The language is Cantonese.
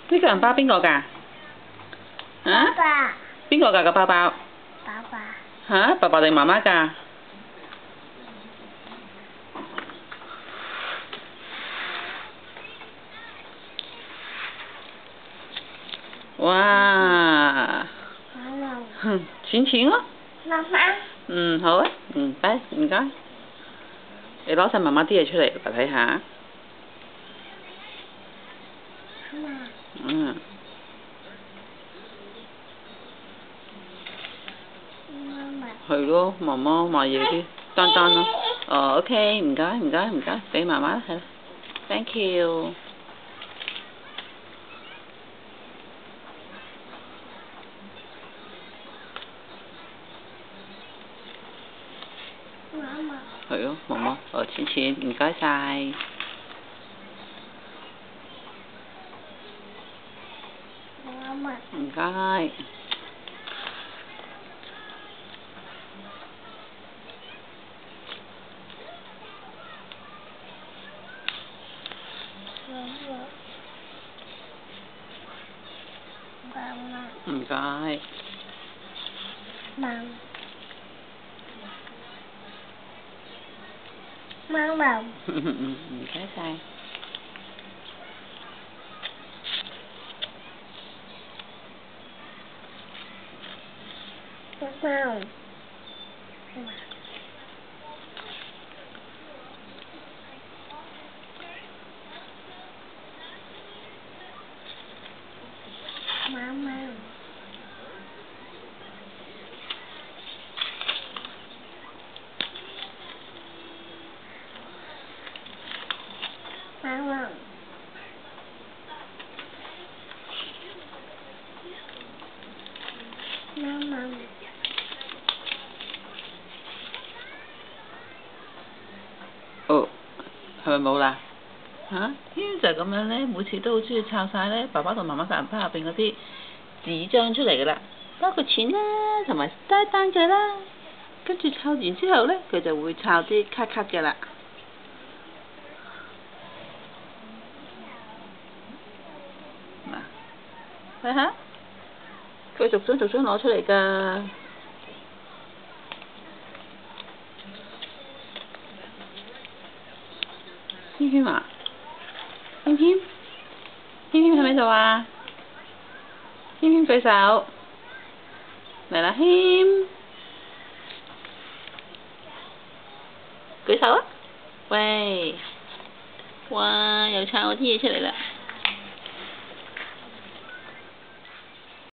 呢個銀包邊個㗎？啊？邊個㗎個包包？爸爸。嚇？爸爸定媽媽㗎？哇！錢錢咯。媽媽。嗯，好啊，拜，唔該。你攞晒媽媽啲嘢出嚟，我睇下。嗯。係咯，媽媽買嘢啲單單咯。哦 ，OK， 唔該，俾媽媽係啦 ，thank you。係咯，媽媽，錢錢，唔該晒。唔該。唔該。唔該晒。哦，係咪冇啦？嚇？添就係咁樣咧，每次都好中意抄晒咧爸爸同媽媽嘅銀包入邊嗰啲紙張出嚟㗎啦，包括錢啦，同埋單嘅啦，跟住抄完之後咧，佢就會抄啲卡卡嘅啦。嗱，睇下，佢逐張攞出嚟㗎。軒軒啊，軒軒喺咪度啊？軒軒舉手，嚟啦軒，舉手啊！喂，哇，又抄我啲嘢出嚟啦〜